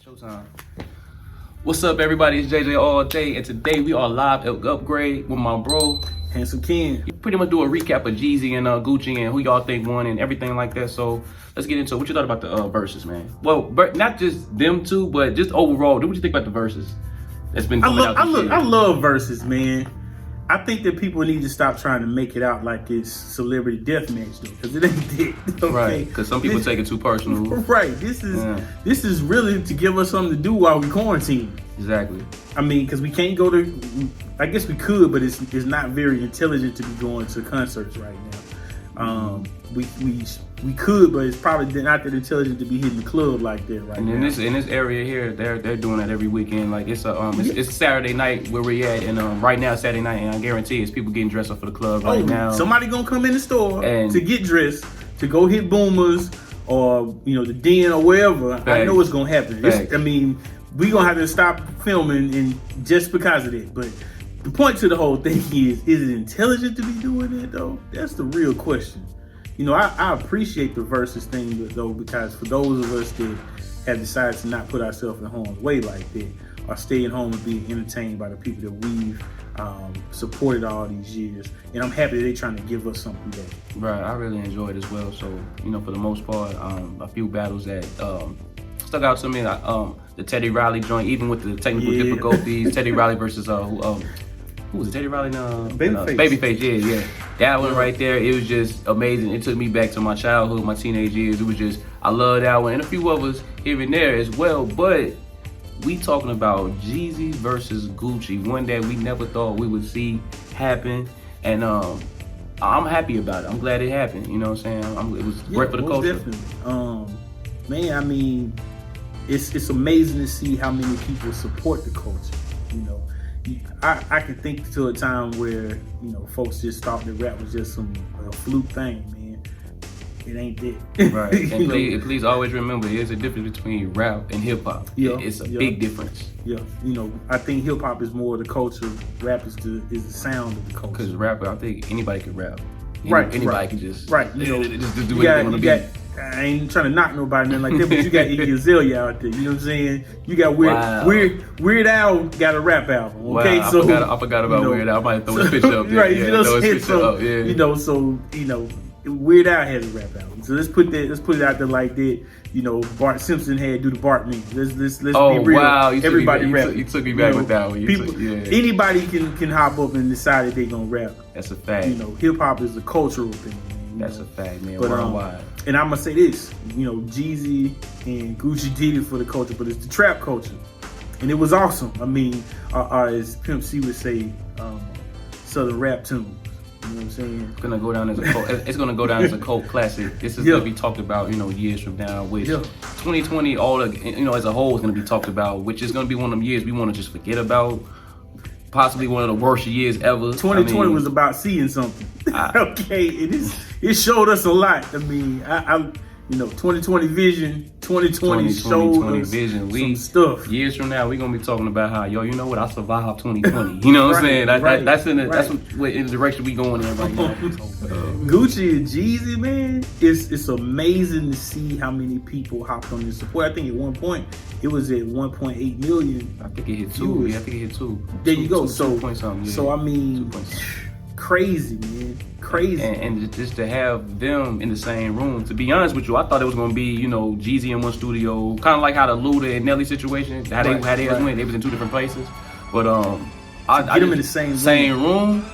Showtime. What's up, everybody? It's JJ AllDay, and today we are live at Upgrade with my bro, Handsome Ken. Pretty much do a recap of Jeezy and Gucci and who y'all think won and everything like that. So let's get into it. What you thought about the Verzuz, man? Well, not just them two, but just overall. What you think about the Verzuz that's been coming out this year? I love Verzuz, man. I think that people need to stop trying to make it out like it's celebrity deathmatch, though, because it ain't that. Okay? Right, because some people take it too personal. Right, this is really to give us something to do while we quarantine. Exactly. I mean, because we can't go to. I guess we could, but it's not very intelligent to be going to concerts right now. We could, but it's probably not that intelligent to be hitting the club like that right now. And in this area here, they're doing that every weekend. Like it's Saturday night where we're at, and right now it's Saturday night, and I guarantee it's people getting dressed up for the club right now. Somebody gonna come in the store to get dressed to go hit Boomers or the Den or wherever. Facts. I know it's gonna happen. I mean, we gonna have to stop filming and just because of that. But the point to the whole thing is it intelligent to be doing it though? That's the real question. I appreciate the Verzuz thing though, because for those of us that have decided to not put ourselves in harm's way like that, or stay at home and be entertained by the people that we've supported all these years, and I'm happy that they're trying to give us something back. Right, I really enjoyed it as well. So for the most part, a few battles that stuck out to me, the Teddy Riley joint, even with the technical difficulties. Teddy Riley versus who was it? Teddy Riley? Babyface, yeah. That one right there, it was just amazing. It took me back to my childhood, my teenage years. It was just, I love that one. And a few others here and there as well. But we talking about Jeezy versus Gucci, one that we never thought we would see happen. And I'm happy about it. I'm glad it happened. You know what I'm saying? It was great for the culture. Definitely. Man, I mean, it's amazing to see how many people support the culture. I can think to a time where folks just thought that rap was just some fluke thing, man. It ain't that. Right. And please always remember, there's a difference between rap and hip hop. Yeah, it's a big difference. Yeah, I think hip hop is more the culture. Rap is the sound of the culture. Because rap, I think anybody can rap. Anybody can just just do what they want to be. I ain't trying to knock nobody nothing like that, but you got Iggy Azalea out there. You know what I'm saying? You got Weird Al got a rap album. Okay, wow, I forgot about Weird Al. I might throw his picture up there. Right, Weird Al has a rap album. So let's put it out there like that. Bart Simpson had do the Bart meme. Let's be real. Wow, everybody rap. You took me back with that one. Anybody can hop up and decide that they gonna rap. That's a fact. Hip hop is a cultural thing. That's a fact, man. Worldwide. And I'm gonna say this, Jeezy and Gucci did it for the culture, but it's the trap culture, and it was awesome. I mean, as Pimp C would say, Southern rap tunes. You know what I'm saying? It's gonna go down as a cult. It's gonna go down as a cult classic. This is gonna be talked about, years from now. Which 2020, as a whole, is gonna be talked about. Which is gonna be one of them years we want to just forget about. Possibly one of the worst years ever. 2020 was about seeing something. Okay, it showed us a lot. I mean, 2020 vision, 2020 showed us some stuff. Years from now, we're gonna be talking about how, you know what, I survived 2020. You know what I'm saying? That's in the direction we going in right now. Gucci and Jeezy, man, it's amazing to see how many people hopped on this support. I think at one point it was at 1.8 million. I think it hit 2. Yeah, I think it hit 2. There you go. 2 point something. Yeah. So I mean, crazy, man. Crazy. And just to have them in the same room, to be honest with you, I thought it was going to be, Jeezy in one studio, kind of like how the Luda and Nelly situation, how they went. They was in two different places. But I get them in the same room.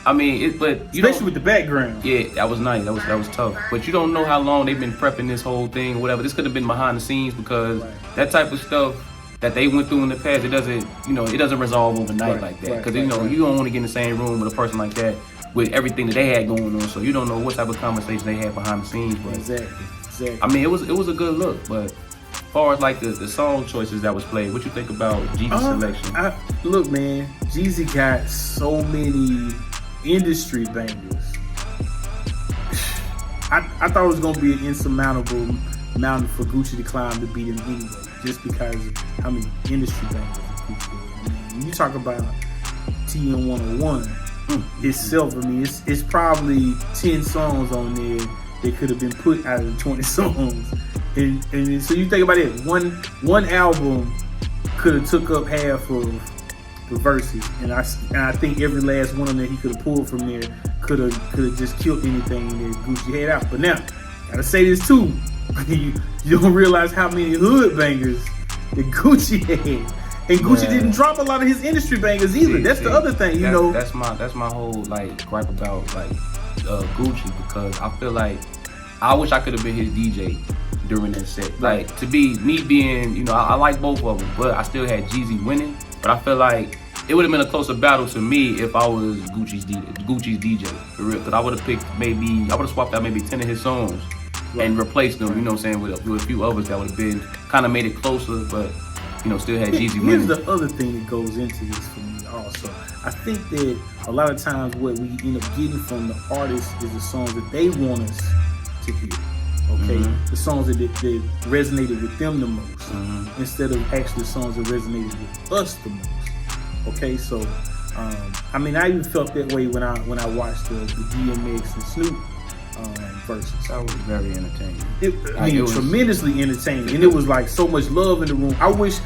I mean, especially with the background. Yeah, that was nice. That was tough. But you don't know how long they've been prepping this whole thing or whatever. This could have been behind the scenes because that type of stuff that they went through in the past, it doesn't resolve overnight like that. Because you don't want to get in the same room with a person like that with everything that they had going on. So you don't know what type of conversation they had behind the scenes. But exactly. I mean, it was a good look. But as far as like the song choices that was played, what you think about Jeezy's selection? Look, man, Jeezy got so many industry bangers. I thought it was gonna be an insurmountable mountain for Gucci to climb to beat him anyway, just because of how many industry bangers Gucci did. I mean, when you talk about TN 101 itself, I mean, it's probably 10 songs on there that could have been put out of the 20 songs And so you think about it, one album could have took up half of the Verzuz, and I think every last one of them that he could have pulled from there could have just killed anything that Gucci had out. But now, gotta say this too, you don't realize how many hood bangers that Gucci had. And Gucci didn't drop a lot of his industry bangers either. That's the other thing, you know. That's my whole like gripe about like Gucci, because I feel like I wish I could have been his DJ during that set. Like, to be me being, you know, I like both of them, but I still had Jeezy winning. But I feel like it would have been a closer battle to me if I was Gucci's DJ, for real. Because I would have picked I would have swapped out maybe 10 of his songs and replaced them, you know what I'm saying, with a few others that would have been kind of made it closer, but, you know, still had Jeezy winning. Here's the other thing that goes into this for me also. I think that a lot of times what we end up getting from the artists is the songs that they want us to hear. Okay, the songs that resonated with them the most, instead of actually songs that resonated with us the most. Okay, so I mean, I even felt that way when I watched the DMX and Snoop Verzuz. That was very entertaining. It was tremendously entertaining, and it was like so much love in the room. I wish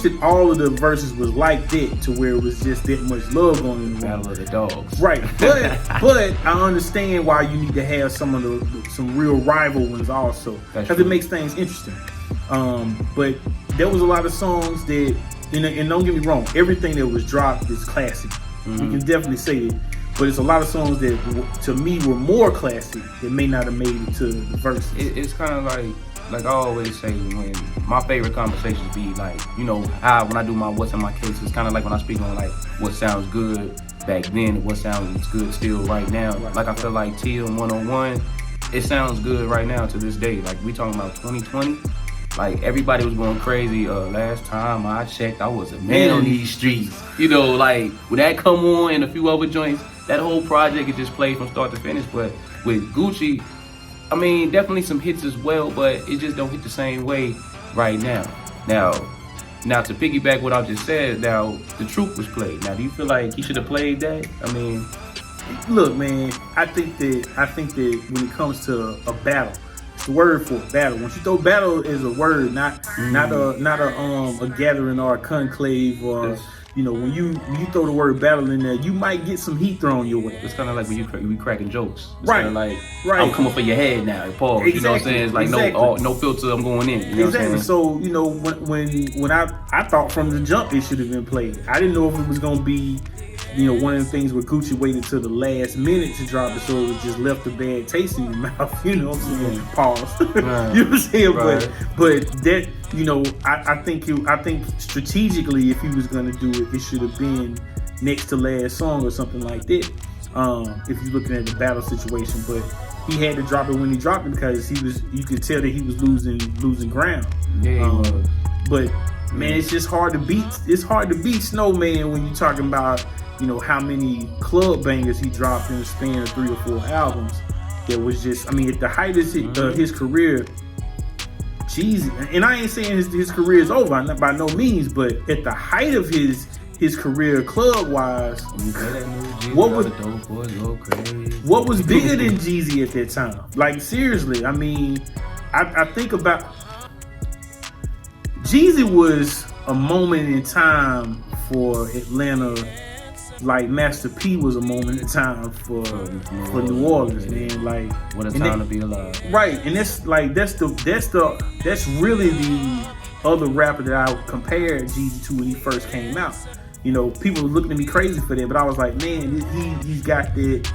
that all of the verses was like that, to where it was just that much love going in the room. Battle of the Dogs. Right, but I understand why you need to have some real rival ones also, because it makes things interesting. But there was a lot of songs that, and don't get me wrong, everything that was dropped is classic. We can definitely say it. But it's a lot of songs that, to me, were more classic that may not have made it to the Verzuz. It's kind of like I always say, when my favorite conversations be like, you know, how when I do my what's in my case, it's kind of like when I speak on like what sounds good back then and what sounds good still right now. Like I feel like TM 101, it sounds good right now to this day. Like we talking about 2020. Like everybody was going crazy. Last time I checked, I was a man on these streets. You know, like when that come on and a few other joints, that whole project is just played from start to finish. But with Gucci, I mean, definitely some hits as well, but it just don't hit the same way right now. Now to piggyback what I just said, now The Truth was played. Now, do you feel like he should have played that? I mean, look, man, I think that when it comes to a battle, it's the word for battle. Once you throw battle is a word, not a gathering or a conclave or. You know, when you throw the word battle in there, you might get some heat thrown your way. It's kind of like when you cracking jokes. It's right. Kind of like, I'm coming for your head now. Pause. Exactly. You know what I'm saying? It's like no filter. I'm going in. You know exactly. What I'm saying? So you know when I thought from the jump it should have been played. I didn't know if it was gonna be, you know, one of the things where Gucci waited till the last minute to drop it, so it just left a bad taste in your mouth. You know what I'm saying? Pause. Right. You know what I'm saying? Right. But that, you know, I think strategically, if he was gonna do it, it should have been next to last song or something like that. If you're looking at the battle situation, but he had to drop it when he dropped it because you could tell that he was losing ground. Yeah, he was. But man, it's just hard to beat. It's hard to beat Snowman when you're talking about, you know, how many club bangers he dropped in the span of 3 or 4 albums. That was just, I mean, at the height of his career, Jeezy, and I ain't saying his career is over by no means, but at the height of his career, club wise, what was bigger than Jeezy at that time? Like seriously, I mean, I think about Jeezy was a moment in time for Atlanta, like Master P was a moment in time for New Orleans, man. Like what a time to be alive. Right, and that's really the other rapper that I compared Jeezy to when he first came out. You know, people were looking at me crazy for that, but I was like, man, he's got that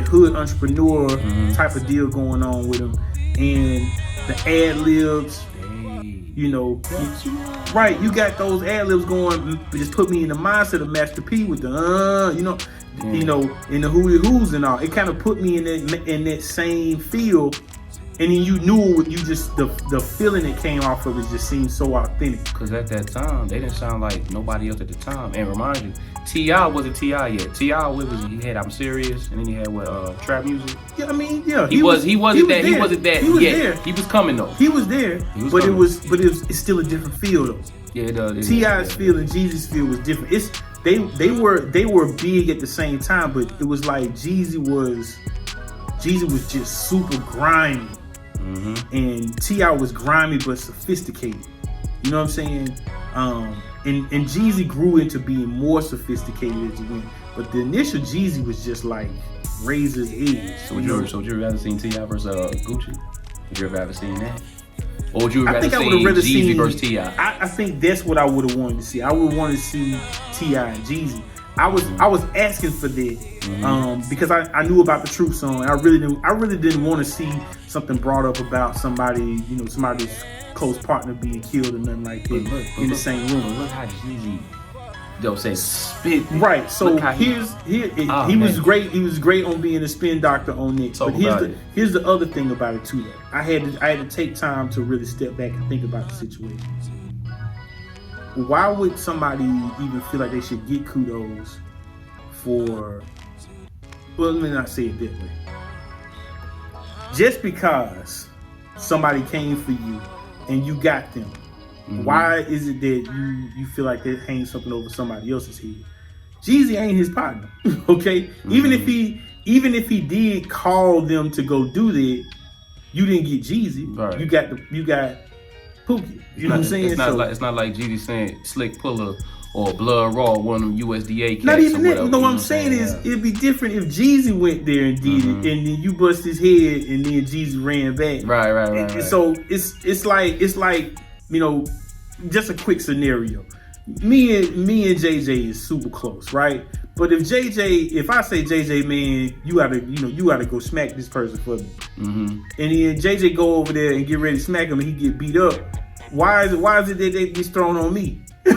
hood entrepreneur type of deal going on with him, and the ad libs. You know, right? You got those ad libs going. Just put me in the mindset of Master P with the you know, in the who's and all. It kind of put me in that same feel, and then you knew the feeling that came off of it just seemed so authentic. Because at that time, they didn't sound like nobody else at the time. And remind you, T.I. wasn't T.I. yet. T.I. he had I'm Serious, and then he had trap music. Yeah, I mean, yeah, he wasn't that yet. He was coming though. He was there, but it's still a different feel though. Yeah, it does. T.I.'s feel and Jeezy's feel was different. They were big at the same time, but it was like Jeezy was just super grimy. and T.I. was grimy but sophisticated. You know what I'm saying? And Jeezy grew into being more sophisticated as he went. But the initial Jeezy was just like razor's edge. So would you rather seen T.I. versus Gucci? Would you rather seen that? Or would you rather seen Jeezy versus T.I.? I think that's what I would have wanted to see. I would want to see T.I. and Jeezy. I was asking for that because I knew about the Truth song. I really didn't want to see something brought up about somebody's close partner being killed or nothing like that in the same room. Look how Jeezy said spit. Right. So he was great. He was great on being a spin doctor on it. But here's the other thing about it too. Though. I had to take time to really step back and think about the situation. Why would somebody even feel like they should get kudos for? Well, let me not say it that way. Just because somebody came for you and you got them, why is it that you feel like they hang something over somebody else's head? Jeezy ain't his partner, okay? Even if he did call them to go do that, you didn't get Jeezy. Right. You got Pookie. You know what I'm saying? It's not like Jeezy saying Slick Puller or Blood Raw, one of them USDA cats. Not even that. You know what I'm saying is it'd be different if Jeezy went there and did it, and then you bust his head, and then Jeezy ran back. Right. So it's like just a quick scenario. Me and JJ is super close, right? But if I say JJ, man, you gotta go smack this person for me, and then JJ go over there and get ready to smack him, and he get beat up. Why is it that they get thrown on me? You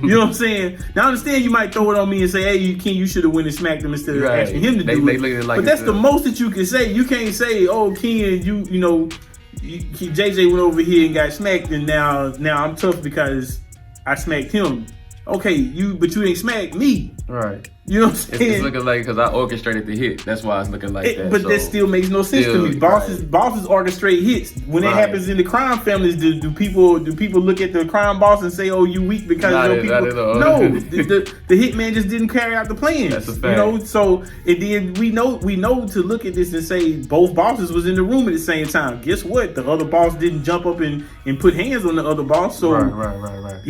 know what I'm saying? Now I understand you might throw it on me and say, hey, you should have went and smacked him instead of asking him to do it. But that's the most that you can say. You can't say, oh, Ken, JJ went over here and got smacked, and now I'm tough because I smacked him. Okay, but you ain't smacked me. Right. You know what I'm saying? It's looking like because I orchestrated the hit. That's why it's looking like that. But that still makes no sense to me. Bosses orchestrate hits. When it happens in the crime families, do people look at the crime boss and say, "Oh, you weak because people"? No, the hitman just didn't carry out the plan. That's a fact. So and then we know to look at this and say both bosses was in the room at the same time. Guess what? The other boss didn't jump up and put hands on the other boss. So right.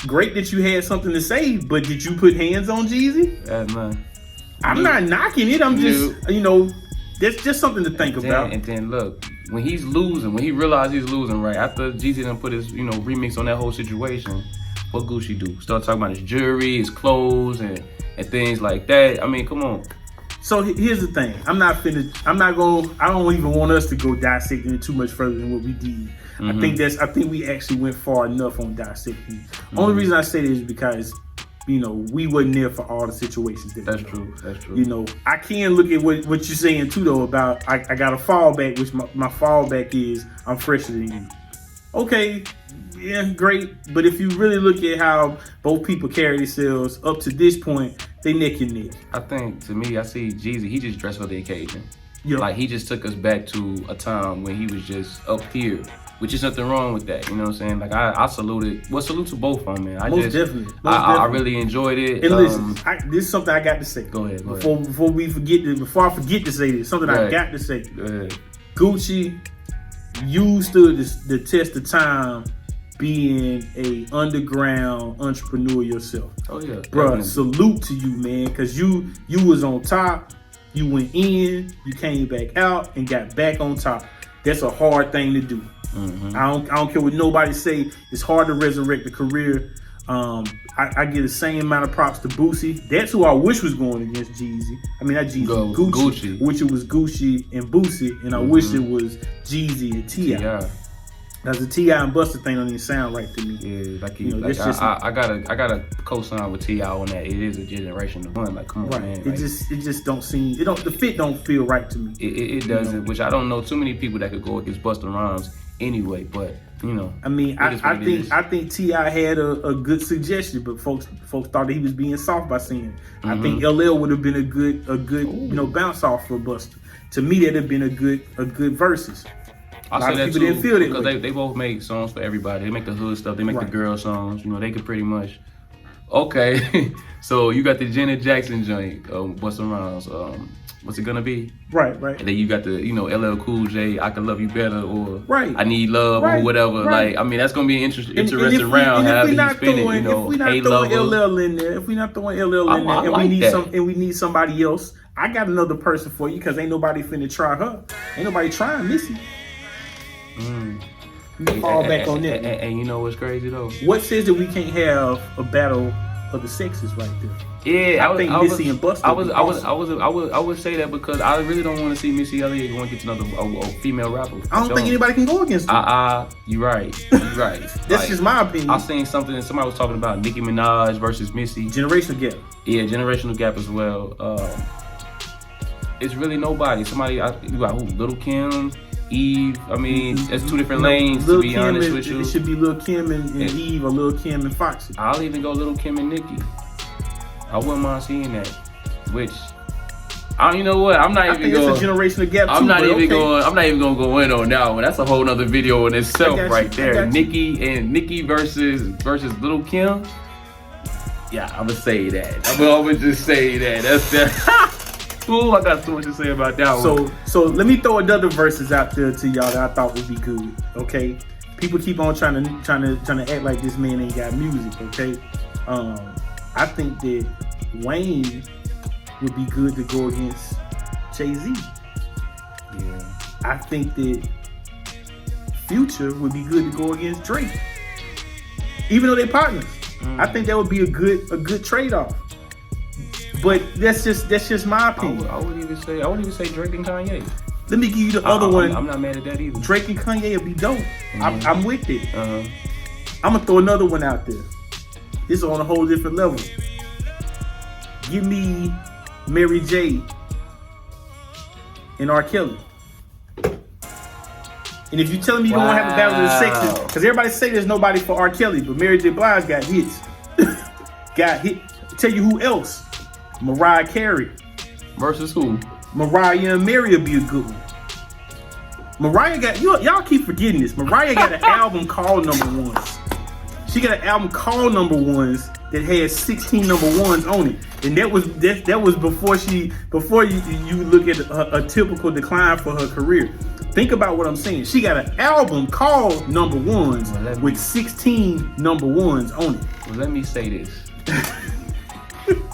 Great that you had something to say, but did you put hands on Jeezy? I'm not knocking it. I'm just, that's just something to think about. And then look, when he's losing, when he realized he's losing, right after Jeezy done put his, remix on that whole situation, what Gucci do? Start talking about his jewelry, his clothes, and things like that. I mean, come on. So here's the thing. I don't even want us to go dissecting it too much further than what we did. I think we actually went far enough on dissecting. Only reason I say this is because we wasn't there for all the situations. That's true. I can look at what you're saying too, though, about I got a fallback, which my fallback is I'm fresher than you. Okay, yeah, great. But if you really look at how both people carry themselves up to this point, they neck and neck. I think, to me, I see Jeezy, he just dressed for the occasion. Yep. Like, he just took us back to a time when he was just up here. Which is nothing wrong with that, you know what I'm saying? Like I salute to both of them, man. Definitely. I really enjoyed it. And listen, this is something I got to say. Go ahead. Before I forget to say this, something I got to say. Go ahead. Gucci, you stood the test of time being a underground entrepreneur yourself. Oh yeah, bro. Salute to you, man, because you was on top. You went in, you came back out, and got back on top. That's a hard thing to do. I don't care what nobody say. It's hard to resurrect a career. I give the same amount of props to Boosie. That's who I wish was going against Jeezy. I mean, not Jeezy, Gucci. Which it was Gucci and Boosie, and I wish it was Jeezy and T.I. That's the T.I. and Busta thing don't even sound right to me. Yeah, I gotta co-sign with T.I. on that. It is a generation of one. Like, come on, man. It just don't seem. The fit don't feel right to me. It doesn't. Which I don't know too many people that could go against Busta Rhymes anyway. But I mean, I think T.I. had a good suggestion, but folks thought that he was being soft by saying it. I think LL would have been a good bounce off for Busta. To me, that'd have been a good versus. I say that too, because they both make songs for everybody. They make the hood stuff. They make the girl songs. They could pretty much Okay, so you got the Janet Jackson joint. What's around? What's it gonna be? Right. And then you got the, LL Cool J, I Can Love You Better, or I Need Love, or whatever. Right. Like, I mean, that's gonna be an interesting round. However you spin it, if we not Hey throwing Lover. LL in there, if we not throwing LL in there, and we need somebody else, I got another person for you because ain't nobody finna try her. Ain't nobody trying Missy. We fall back on that. And you know what's crazy though? What says that we can't have a battle of the sexes right there? Yeah, I think Missy and Busta. I would say that because I really don't want to see Missy Elliott going against another a female rapper. I don't think anybody can go against her. You're right. You're right. That's just my opinion. I seen something. Somebody was talking about Nicki Minaj versus Missy. Generational gap. Yeah, generational gap as well. It's really nobody. Somebody. You got who? Little Kim, Eve. I mean, that's two different lanes. To be honest with you, it should be Lil Kim and Eve, or Lil Kim and Foxy. I'll even go Little Kim and Nicki. I wouldn't mind seeing that. Which, you know what? I'm not even going. It's a generational gap. I'm not even gonna go in on that one. That's a whole nother video in itself, right there. Nicki versus Little Kim. Yeah, I'm gonna say that. I'm gonna just say that. That's that. Ooh, I got so much to say about that one. So let me throw another verses out there to y'all that I thought would be good. Okay, people keep on trying to act like this man ain't got music. Okay, I think that Wayne would be good to go against Jay-Z. Yeah. I think that Future would be good to go against Drake. Even though they're partners. I think that would be a good trade-off. But that's just my opinion. I wouldn't even say Drake and Kanye. Let me give you the other one. I'm not mad at that either. Drake and Kanye would be dope. Mm-hmm. I'm with it. I'm gonna throw another one out there. This is on a whole different level. Give me Mary J. and R. Kelly. And if you're telling me you don't have a battle of the sexes, because everybody say there's nobody for R. Kelly, but Mary J. Blige got hits. Got hit. Tell you who else? Mariah Carey. Versus who? Mariah and Mary will be a good one. Mariah got, y'all keep forgetting this. Mariah got an album called Number Ones. She got an album called Number Ones that had 16 number ones on it, and that was before you look at a typical decline for her career. Think about what I'm saying. She got an album called Number Ones with 16 number ones on it. Well, let me say this: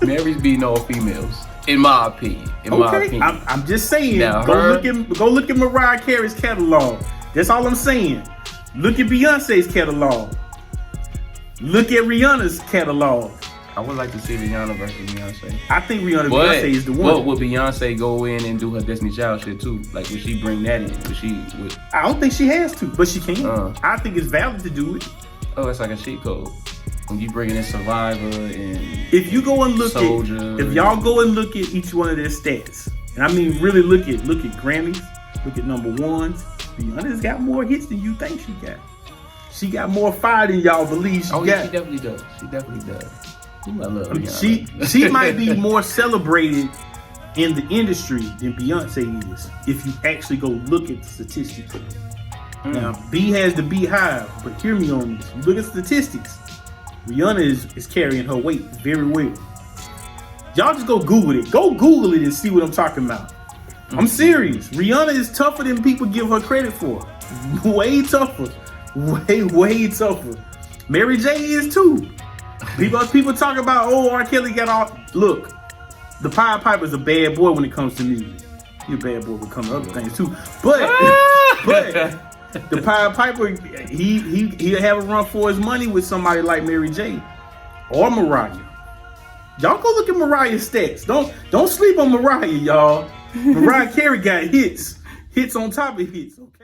Mary's beating all females, in my opinion. I'm just saying. Now, go look at Mariah Carey's catalog. That's all I'm saying. Look at Beyonce's catalog. Look at Rihanna's catalog. I would like to see Rihanna versus Beyonce. I think Beyonce is the one. But would Beyonce go in and do her Destiny Child shit too? Like, would she bring that in? I don't think she has to, but she can. I think it's valid to do it. Oh, it's like a cheat code. When you bring in Survivor and if you go and look Soldier, if y'all go and look at each one of their stats, and I mean really look at Grammys, look at number ones. Rihanna's got more hits than you think she got. She got more fire than y'all believe she got. Yeah, she definitely does. She definitely does. Ooh, I love Rihanna. She might be more celebrated in the industry than Beyonce is if you actually go look at the statistics. Now, B has the beehive, but hear me on this. You look at statistics. Rihanna is carrying her weight very well. Y'all just go Google it. Go Google it and see what I'm talking about. I'm serious. Rihanna is tougher than people give her credit for. Way tougher. Way tougher. Mary J is too. People talk about, R. Kelly got all. Look, the Pied Piper's a bad boy when it comes to music. He's a bad boy when it comes to other things too. But the Pied Piper, he'll have a run for his money with somebody like Mary J. or Mariah. Y'all go look at Mariah's stats. Don't sleep on Mariah, y'all. Mariah Carey got hits on top of hits. Okay.